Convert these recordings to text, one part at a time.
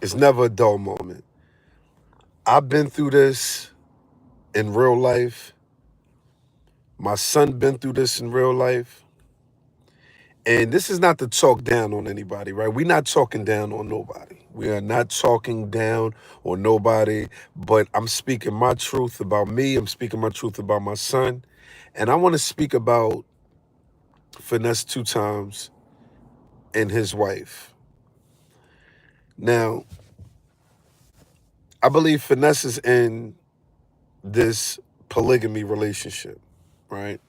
It's never a dull moment. I've been through this in real life. My son been through this in real life. And this is not to talk down on anybody, right? We're not talking down on nobody. We are not talking down on nobody, but I'm speaking my truth about me. I'm speaking my truth about my son. And I want to speak about Finesse 2tymes and his wife. Now, I believe Finesse is in this polygamy relationship, right?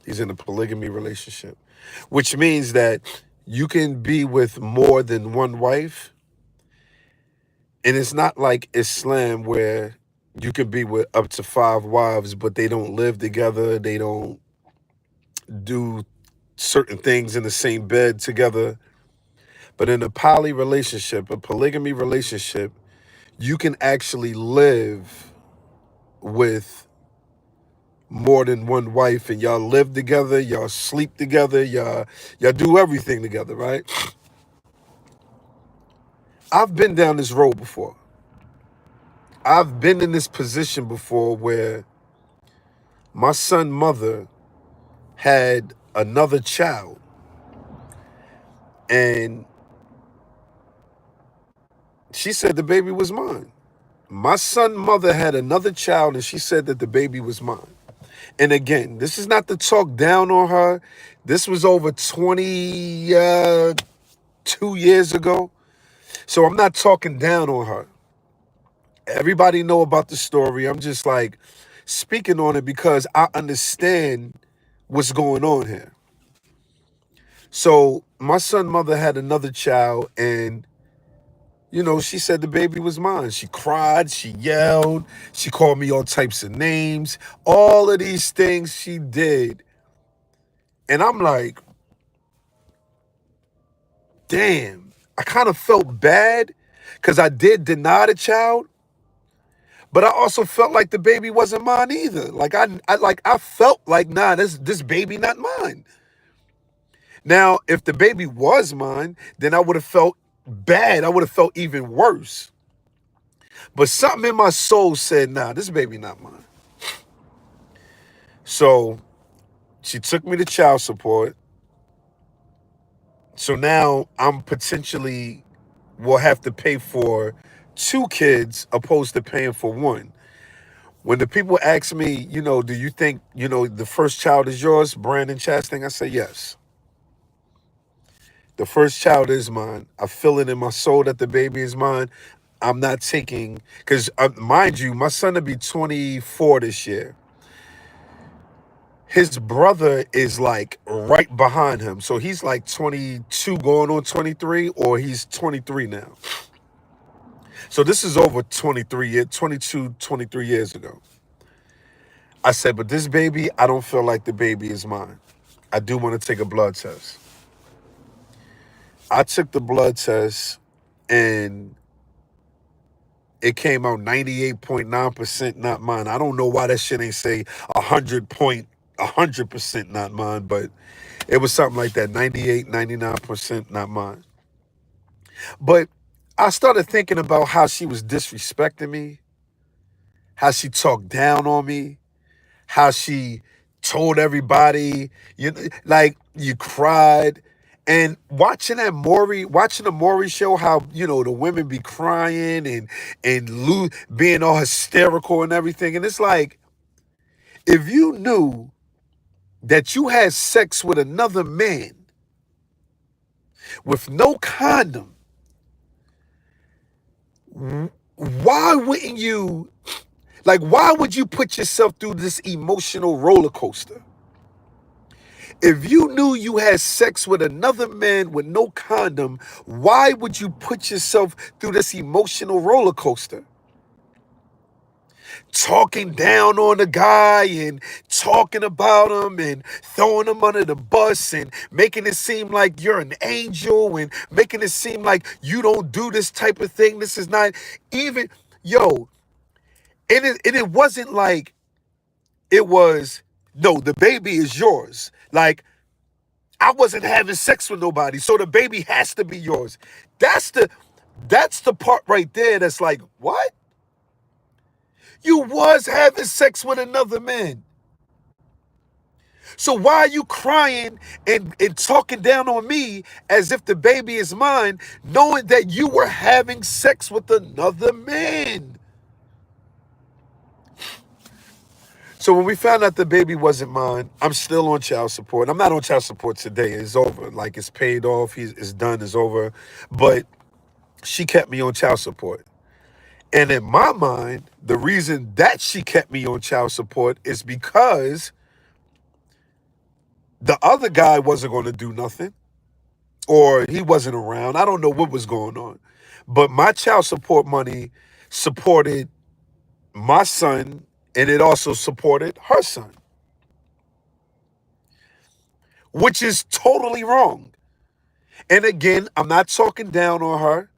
He's in a polygamy relationship, which means that you can be with more than one wife. And it's not like Islam where you can be with up to 5 wives, but they don't live together. They don't do certain things in the same bed together. But in a poly relationship, a polygamy relationship, you can actually live with more than one wife, and y'all live together, y'all sleep together, y'all do everything together, right? I've been down this road before. I've been in this position before where my son's mother had another child, and she said the baby was mine. My son's mother had another child, and she said that the baby was mine. And again, this is not to talk down on her. This was over 22 years ago. So I'm not talking down on her. Everybody know about the story. I'm just like speaking on it because I understand what's going on here. So my son's mother had another child, and she said the baby was mine. She cried, she yelled, she called me all types of names, all of these things she did. And I'm like, damn, I kind of felt bad because I did deny the child, but I also felt like the baby wasn't mine either. Like I felt like, nah, this baby not mine. Now, if the baby was mine, then I would have felt bad. I would have felt even worse. But something in my soul said, nah, this baby not mine. So she took me to child support. So now I'm potentially will have to pay for 2 kids opposed to paying for one. When the people ask me, do you think, the first child is yours, Brandon Chastain? I say yes. The first child is mine. I feel it in my soul that the baby is mine. I'm not taking, because mind you, my son will be 24 this year. His brother is like right behind him. So he's like 22 going on 23, or he's 23 now. So this is over 23 years ago. I said, but this baby, I don't feel like the baby is mine. I do want to take a blood test. I took the blood test, and it came out 98.9% not mine. I don't know why that shit ain't say 100% not mine, but it was something like that, 98, 99% not mine. But I started thinking about how she was disrespecting me, how she talked down on me, how she told everybody, like you cried. And watching the Maury show, how the women be crying and being all hysterical and everything, and it's like, if you knew that you had sex with another man with no condom, why wouldn't you? Like, why would you put yourself through this emotional roller coaster? If you knew you had sex with another man with no condom, why would you put yourself through this emotional roller coaster? Talking down on the guy and talking about him and throwing him under the bus and making it seem like you're an angel and making it seem like you don't do this type of thing. This is not even, yo, it wasn't like it was, no, the baby is yours. Like, I wasn't having sex with nobody, so the baby has to be yours. That's the That's the part right there that's like, what? You was having sex with another man. So why are you crying and talking down on me as if the baby is mine, knowing that you were having sex with another man? So when we found out the baby wasn't mine, I'm still on child support. I'm not on child support today. It's over. Like, it's paid off. It's done. It's over. But she kept me on child support. And in my mind, the reason that she kept me on child support is because the other guy wasn't going to do nothing, or he wasn't around. I don't know what was going on. But my child support money supported my son, and it also supported her son, which is totally wrong. And again, I'm not talking down on her.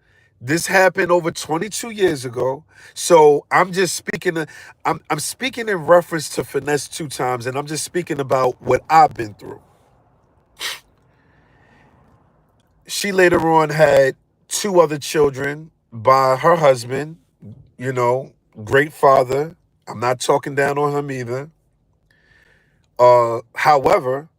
This happened over 22 years ago. So I'm just speaking, I'm speaking in reference to Finesse 2tymes, and I'm just speaking about what I've been through. She later on had 2 other children by her husband, you know, great father. I'm not talking down on him either. However,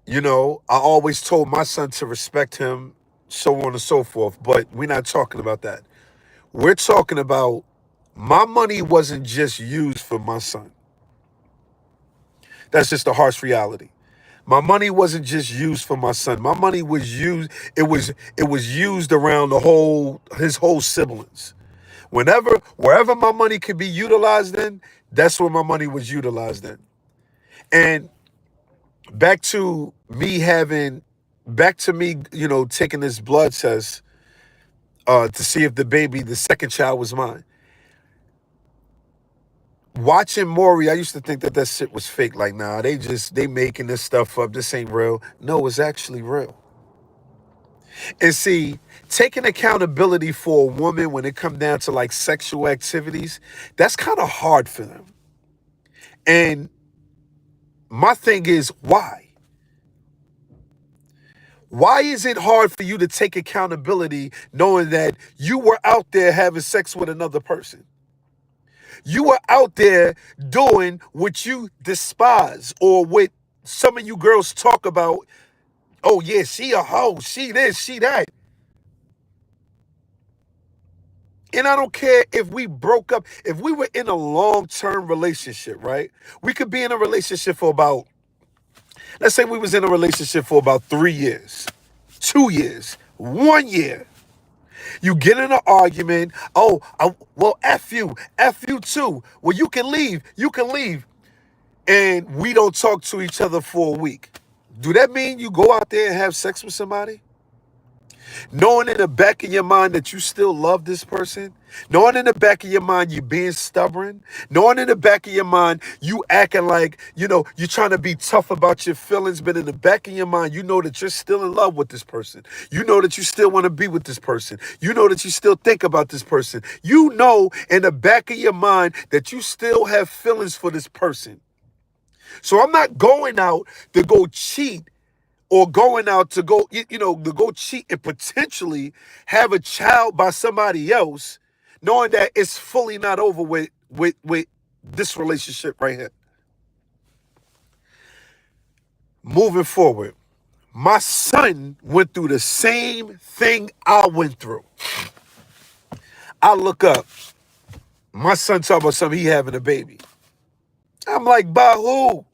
you know, I always told my son to respect him, so on and so forth. But we're not talking about that. We're talking about my money wasn't just used for my son. That's just a harsh reality. My money wasn't just used for my son. My money was used, it was used around his whole siblings. Wherever my money could be utilized in, that's where my money was utilized in. And back to me having, back to me, you know, taking this blood test to see if the second child was mine. Watching Maury, I used to think that shit was fake. Like, nah, they making this stuff up. This ain't real. No, it's actually real. And see, taking accountability for a woman when it comes down to like sexual activities, that's kind of hard for them. And my thing is, why? Why is it hard for you to take accountability knowing that you were out there having sex with another person? You were out there doing what you despise, or what some of you girls talk about. Oh yeah, she a hoe, she this, she that. And I don't care if we broke up, if we were in a long-term relationship, right? We could be in a relationship for about, let's say we was in a relationship for about 3 years, 2 years, 1 year. You get in an argument. Oh, well, F you too. Well, you can leave. You can leave. And we don't talk to each other for a week. Do that mean you go out there and have sex with somebody? Knowing in the back of your mind that you still love this person? Knowing in the back of your mind you being stubborn? Knowing in the back of your mind you acting like, you know, you're trying to be tough about your feelings, but in the back of your mind you know that you're still in love with this person. You know that you still want to be with this person. You know that you still think about this person. You know in the back of your mind that you still have feelings for this person. So I'm not going out to go cheat, or going out to go, you know, to go cheat and potentially have a child by somebody else, knowing that it's fully not over with this relationship right here. Moving forward, my son went through the same thing I went through. I look up, my son talking about something, he having a baby. I'm like, by who?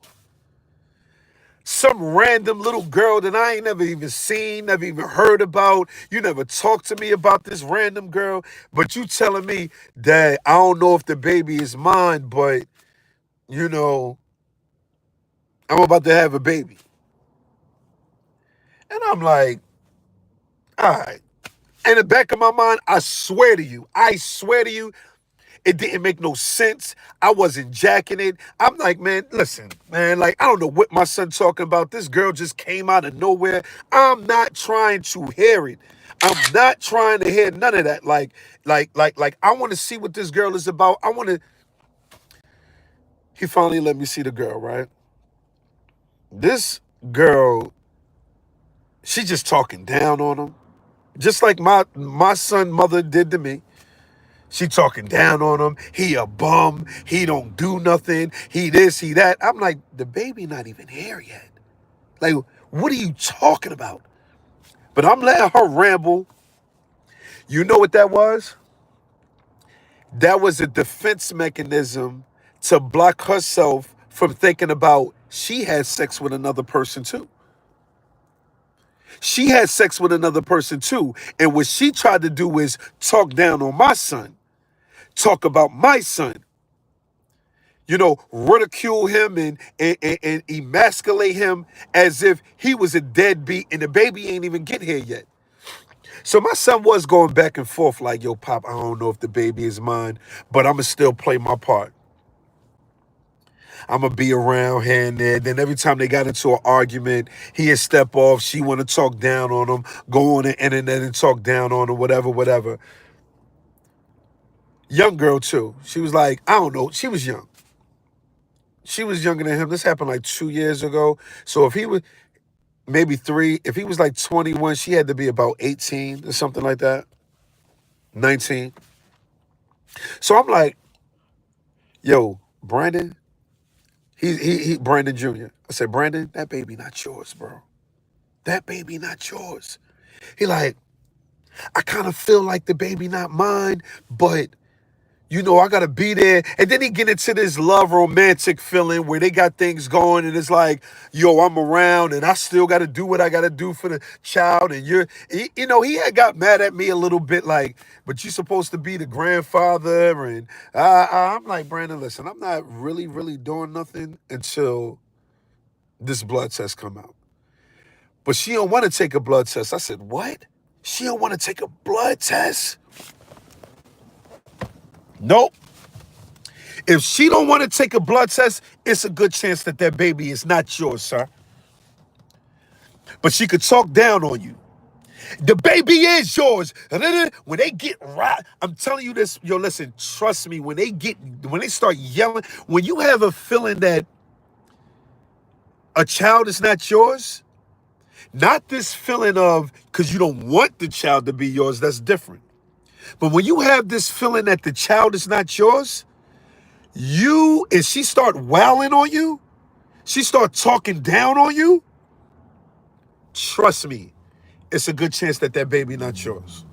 Some random little girl that I ain't never even seen, never even heard about. You never talked to me about this random girl, but you telling me that I don't know if the baby is mine, but, you know, I'm about to have a baby. And I'm like, all right. In the back of my mind, I swear to you, it didn't make no sense. I wasn't jacking it. I'm like, man, listen, man, like, I don't know what my son talking about. This girl just came out of nowhere. I'm not trying to hear it. I'm not trying to hear none of that. Like, I want to see what this girl is about. He finally let me see the girl, right? This girl, she just talking down on him. Just like my son mother did to me. She talking down on him. He a bum. He don't do nothing. He this, he that. I'm like, the baby not even here yet. Like, what are you talking about? But I'm letting her ramble. You know what that was? That was a defense mechanism to block herself from thinking about she had sex with another person too. She had sex with another person too. And what she tried to do is talk down on my son, talk about my son, ridicule him and emasculate him as if he was a deadbeat and the baby ain't even get here yet. So my son was going back and forth like, yo, Pop, I don't know if the baby is mine, but I'm going to still play my part. I'm going to be around here and there. Then every time they got into an argument, he'd step off. She want to talk down on him, go on the internet and talk down on him, whatever, whatever. Young girl, too. She was like, I don't know. She was young. She was younger than him. This happened like 2 years ago. So if he was maybe 3, if he was like 21, she had to be about 18 or something like that. 19. So I'm like, yo, Brandon, he Brandon Jr. I said, Brandon, that baby not yours, bro. That baby not yours. He like, I kind of feel like the baby not mine, but I gotta be there. And then he get into this love romantic feeling where they got things going and it's like, yo, I'm around and I still gotta do what I gotta do for the child. And he had got mad at me a little bit like, but you're supposed to be the grandfather. And I'm like, Brandon, listen, I'm not really, really doing nothing until this blood test come out. But she don't want to take a blood test. I said, what? She don't want to take a blood test? Nope. If she don't want to take a blood test, it's a good chance that that baby is not yours, sir. But she could talk down on you. The baby is yours. When they get right, I'm telling you this, yo, listen, trust me, when they start yelling, when you have a feeling that a child is not yours, not this feeling of, because you don't want the child to be yours, that's different. But when you have this feeling that the child is not yours, and she start wailing on you, she start talking down on you, trust me, it's a good chance that that baby not yours.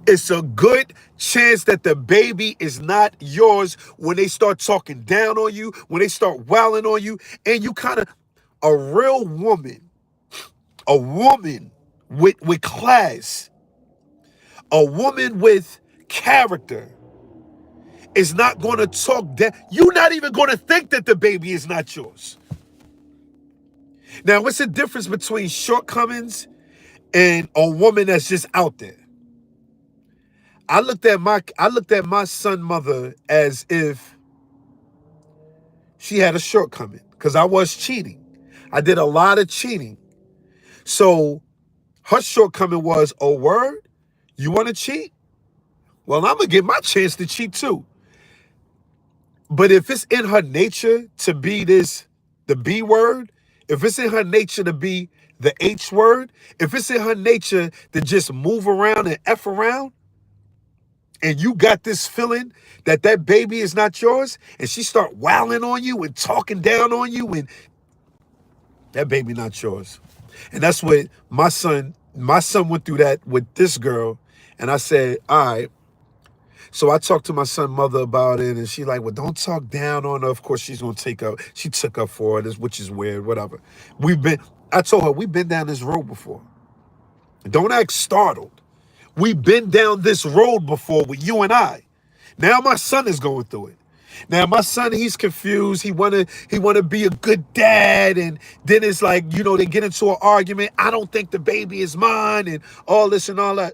It's a good chance that the baby is not yours when they start talking down on you, when they start wailing on you, and you kind of, a real woman, a woman with class, a woman with character is not going to talk down. You're not even going to think that the baby is not yours. Now, what's the difference between shortcomings and a woman that's just out there? I looked at my son mother as if she had a shortcoming because I was cheating. I did a lot of cheating. So her shortcoming was, oh, word? You want to cheat? Well, I'm going to get my chance to cheat too. But if it's in her nature to be the B word, if it's in her nature to be the H word, if it's in her nature to just move around and F around, and you got this feeling that that baby is not yours, and she start wailing on you and talking down on you, and that baby not yours. And that's what my son went through that with this girl. And I said, all right. So I talked to my son's mother about it, and she like, well, don't talk down on her. Of course, she's gonna take up. She took up for it, which is weird. Whatever. I told her we've been down this road before. Don't act startled. We've been down this road before with you and I. Now my son is going through it. Now my son, he's confused. He wanna be a good dad, and then it's like, they get into an argument. I don't think the baby is mine, and all this and all that.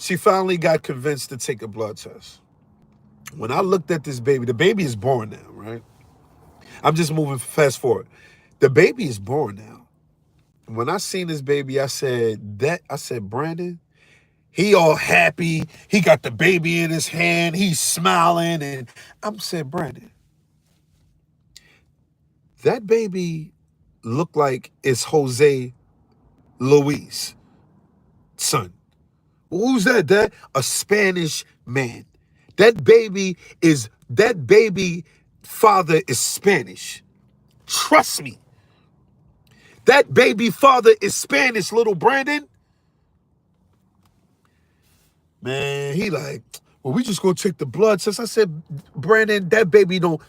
She finally got convinced to take a blood test. When I looked at this baby, the baby is born now, right? I'm just moving fast forward. The baby is born now. When I seen this baby, I said, Brandon, he all happy. He got the baby in his hand. He's smiling. And I'm saying, Brandon, that baby looked like it's Jose Luis, son. Well, who's that, Dad? A Spanish man. That baby father is Spanish. Trust me. That baby father is Spanish, little Brandon. Man, he like, well, we just gonna take the blood test. I said, Brandon, that baby don't.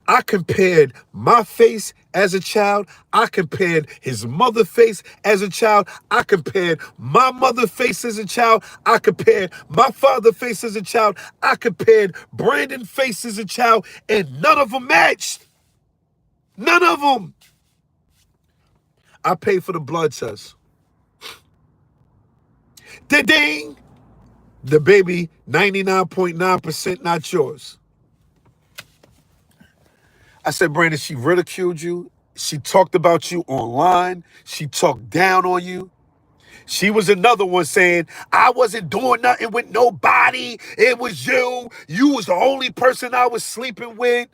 I compared my face as a child. I compared his mother face as a child. I compared my mother face as a child. I compared my father face as a child. I compared Brandon face as a child, and none of them matched. None of them. I paid for the blood test. Ding! The baby, 99.9% not yours. I said, Brandon, she ridiculed you. She talked about you online. She talked down on you. She was another one saying, I wasn't doing nothing with nobody. It was you. You was the only person I was sleeping with.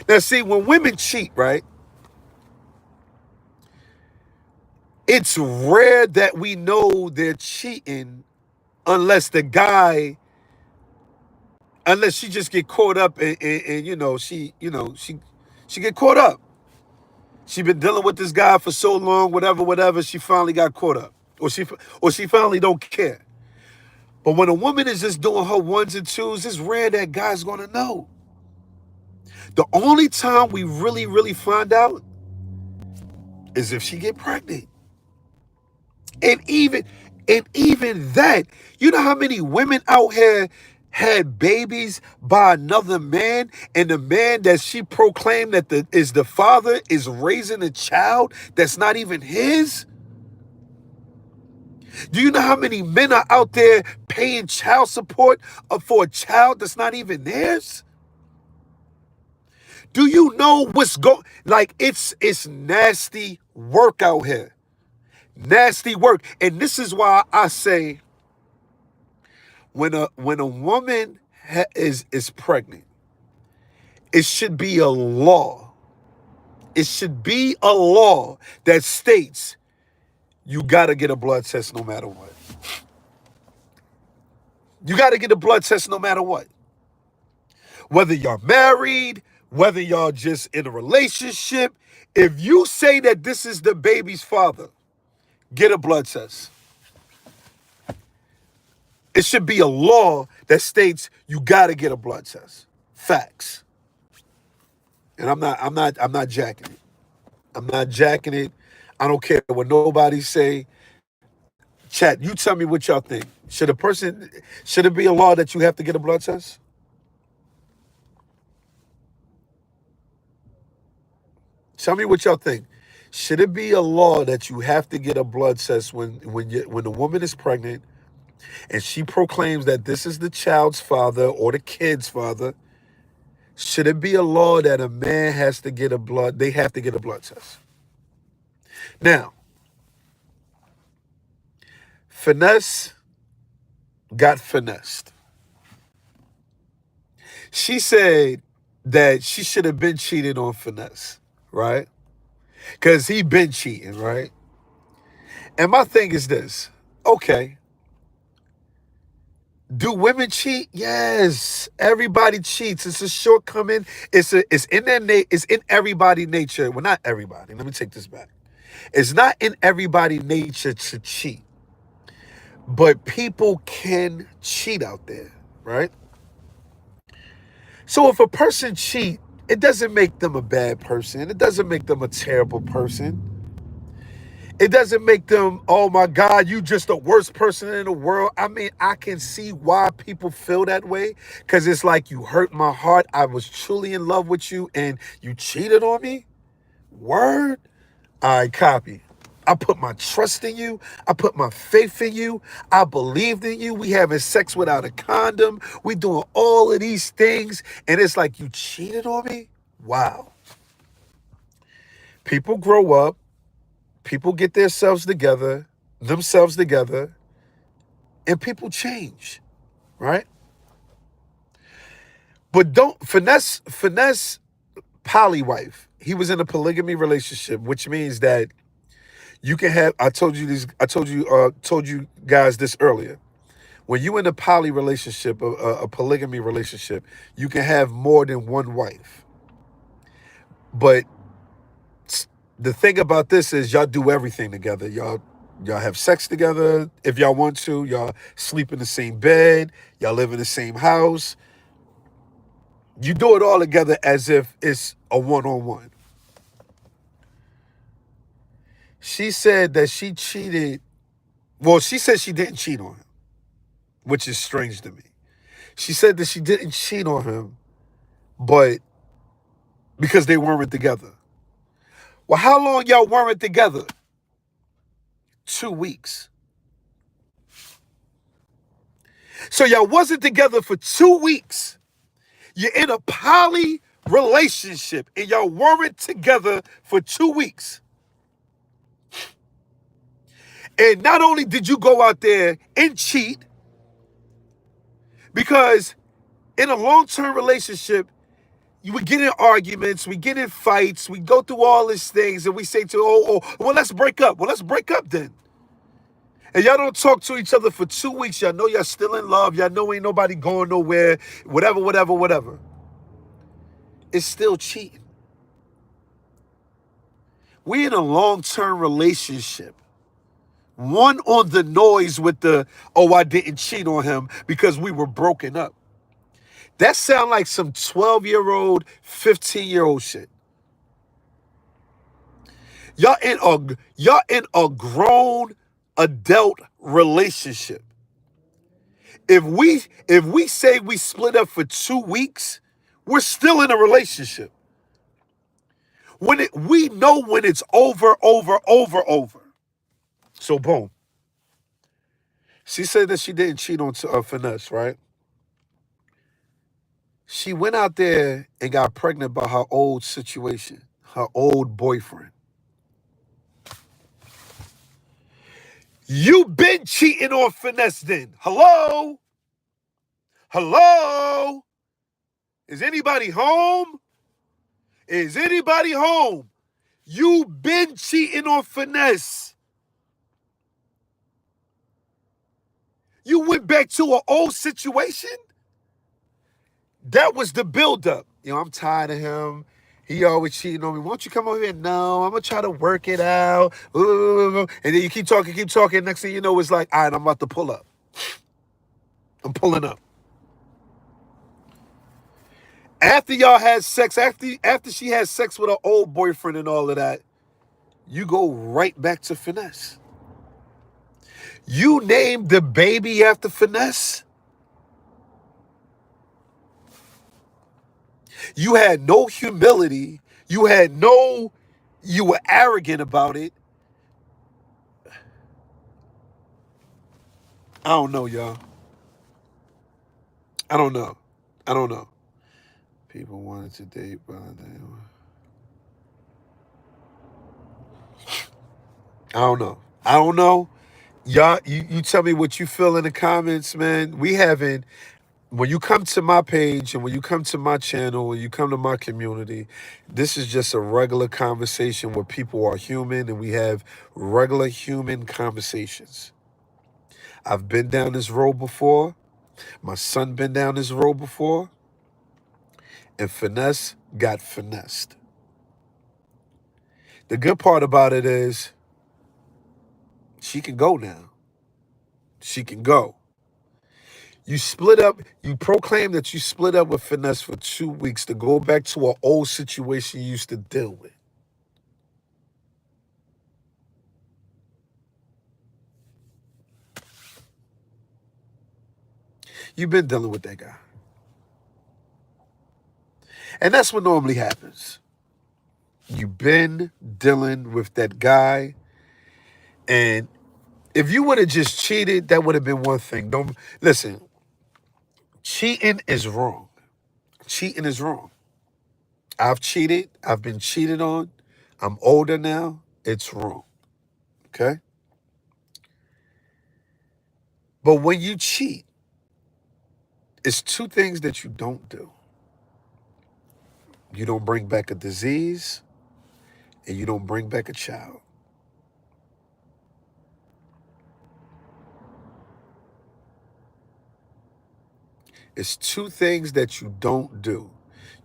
Now, see, when women cheat, right, it's rare that we know they're cheating unless she just get caught up and she get caught up. She been dealing with this guy for so long, whatever, she finally got caught up. Or she finally don't care. But when a woman is just doing her ones and twos, it's rare that guy's gonna know. The only time we really, really find out is if she get pregnant. And even that, you know how many women out here had babies by another man, and the man that she proclaimed that is the father is raising a child that's not even his? Do you know how many men are out there paying child support for a child that's not even theirs? Do you know what's going? Like, it's nasty work out here. Nasty work. And this is why I say, when a woman is pregnant, it should be a law. It should be a law that states you got to get a blood test no matter what. You got to get a blood test no matter what. Whether you're married, whether y'all just in a relationship, if you say that this is the baby's father, get a blood test. It should be a law that states you got to get a blood test. Facts. And I'm not jacking it. I'm not jacking it. I don't care what nobody say. Chat, you tell me what y'all think. Should it be a law that you have to get a blood test? Tell me what y'all think. Should it be a law that you have to get a blood test when the woman is pregnant and she proclaims that this is the child's father or the kid's father? Should it be a law that a man they have to get a blood test? Now, Finesse got finessed. She said that she should have been cheating on Finesse, right? Because he been cheating, right? And my thing is this. Okay. Do women cheat? Yes. Everybody cheats. It's a shortcoming. It's in everybody's nature. Well, not everybody. Let me take this back. It's not in everybody's nature to cheat. But people can cheat out there, right? So if a person cheat, it doesn't make them a bad person. It doesn't make them a terrible person. It doesn't make them, oh my God, you just the worst person in the world. I mean, I can see why people feel that way, because it's like, you hurt my heart. I was truly in love with you and you cheated on me. Word. I copy. I put my trust in you. I put my faith in you. I believed in you. We having sex without a condom. We doing all of these things. And it's like, you cheated on me? Wow. People grow up. People get themselves together, and people change, right? But don't finesse poly wife. He was in a polygamy relationship, which means that you can have. I told you this. I told you guys this earlier. When you in a poly relationship, a polygamy relationship, you can have more than one wife. But the thing about this is y'all do everything together. Y'all have sex together if y'all want to. Y'all sleep in the same bed. Y'all live in the same house. You do it all together as if it's a one-on-one. She said that she cheated. Well, she said she didn't cheat on him, which is strange to me. She said that she didn't cheat on him, but because they weren't together. Well, how long y'all weren't together? 2 weeks. So y'all wasn't together for 2 weeks. You're in a poly relationship and y'all weren't together for 2 weeks. And not only did you go out there and cheat, because in a long-term relationship, you would get in arguments, we get in fights, we go through all these things, and we say well, let's break up. Well, let's break up then. And y'all don't talk to each other for 2 weeks. Y'all know y'all still in love. Y'all know ain't nobody going nowhere. Whatever. It's still cheating. We in a long-term relationship. One on the noise with I didn't cheat on him because we were broken up. That sound like some 12-year-old, 15-year-old shit. Y'all in a grown adult relationship. If we say we split up for 2 weeks, we're still in a relationship. We know when it's over. So boom. She said that she didn't cheat on Finesse, right? She went out there and got pregnant by her old situation, her old boyfriend. You been cheating on Finesse then. Hello? Is anybody home? You been cheating on Finesse. You went back to an old situation? That was the buildup. I'm tired of him. He always cheating on me. Won't you come over here? No, I'm going to try to work it out. And then you keep talking. Next thing you know, it's like, all right, I'm about to pull up. I'm pulling up. After y'all had sex, after she had sex with her old boyfriend and all of that, you go right back to Finesse. You named the baby after Finesse. You had no humility. You were arrogant about it. I don't know, y'all. I don't know. People wanted to date, but I don't know. Y'all, you tell me what you feel in the comments, man. When you come to my page and when you come to my channel, when you come to my community, this is just a regular conversation where people are human and we have regular human conversations. I've been down this road before. My son been down this road before. And Finesse got finessed. The good part about it is she can go now. She can go. You split up. You proclaim that you split up with Finesse for 2 weeks to go back to an old situation you used to deal with. You've been dealing with that guy. And that's what normally happens. You've been dealing with that guy. And if you would have just cheated, that would have been one thing. Don't listen. Cheating is wrong. Cheating is wrong. I've cheated. I've been cheated on. I'm older now. It's wrong. Okay? But when you cheat, it's two things that you don't do. You don't bring back a disease, and you don't bring back a child. It's two things that you don't do.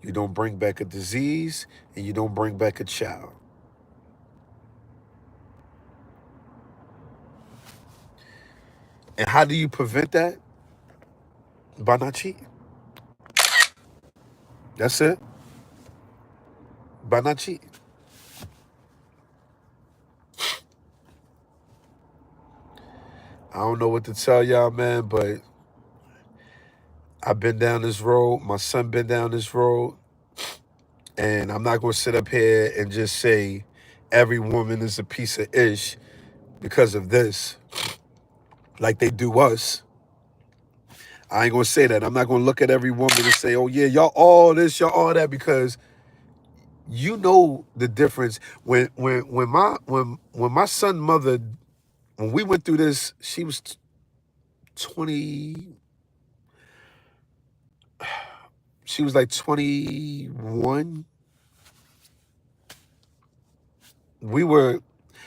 You don't bring back a disease, and you don't bring back a child. And how do you prevent that? By not cheating. That's it. By not cheating. I don't know what to tell y'all, man, but I've been down this road. My son been down this road. And I'm not going to sit up here and just say every woman is a piece of ish because of this, like they do us. I ain't going to say that. I'm not going to look at every woman and say, oh, yeah, y'all all this, y'all all that, because you know the difference. When my son's mother, when we went through this, she was 20, she was like 21.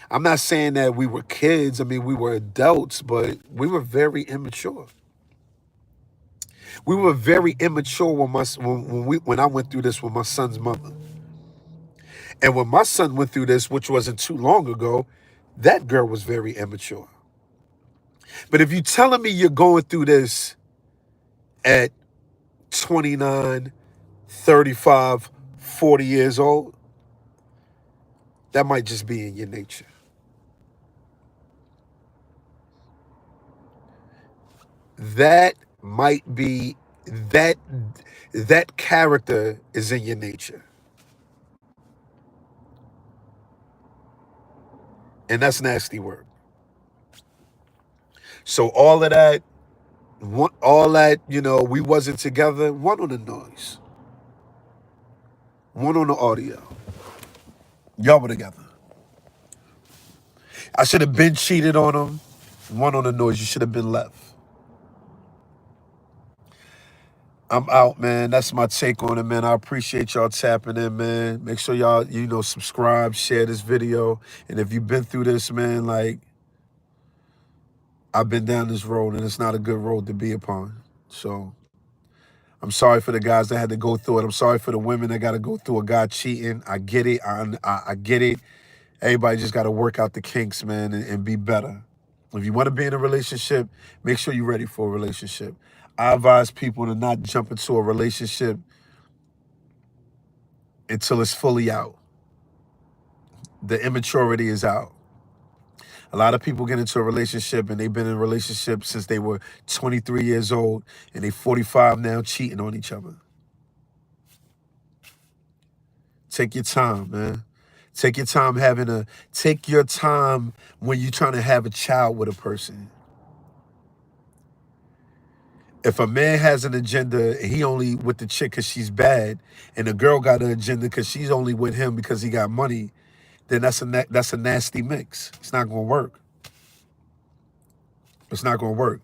I'm not saying that we were kids. I mean, we were adults, but we were very immature. We were very immature when I went through this with my son's mother. And when my son went through this, which wasn't too long ago, that girl was very immature. But if you're telling me you're going through this at 29, 35, 40 years old, that might just be in your nature. That might be that character is in your nature. And that's nasty work. So all that, we wasn't together, one on the noise, one on the audio. Y'all were together. I should have been cheated on him. One on the noise, you should have been left. I'm out, man. That's my take on it, man. I appreciate y'all tapping in, man. Make sure y'all, subscribe, share this video. And if you've been through this, man, like, I've been down this road, and it's not a good road to be upon. So I'm sorry for the guys that had to go through it. I'm sorry for the women that got to go through a guy cheating. I get it. I get it. Everybody just got to work out the kinks, man, and be better. If you want to be in a relationship, make sure you're ready for a relationship. I advise people to not jump into a relationship until it's fully out. The immaturity is out. A lot of people get into a relationship and they've been in a relationship since they were 23 years old and they 45 now cheating on each other. Take your time, man. Take your time take your time when you're trying to have a child with a person. If a man has an agenda, he only with the chick because she's bad, and the girl got an agenda because she's only with him because he got money, then that's a nasty mix. It's not going to work. It's not going to work.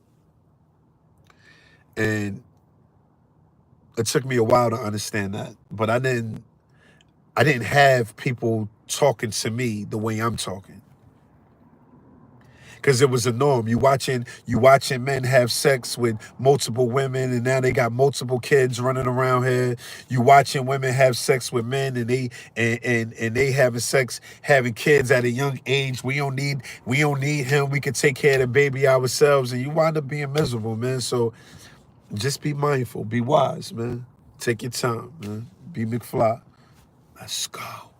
And it took me a while to understand that, but I didn't have people talking to me the way I'm talking. Because it was a norm. You watching men have sex with multiple women, and now they got multiple kids running around here. You watching women have sex with men, and they having kids at a young age. We don't need him. We can take care of the baby ourselves, and you wind up being miserable, man. So just be mindful, be wise, man. Take your time, man. Be McFly. Let's go.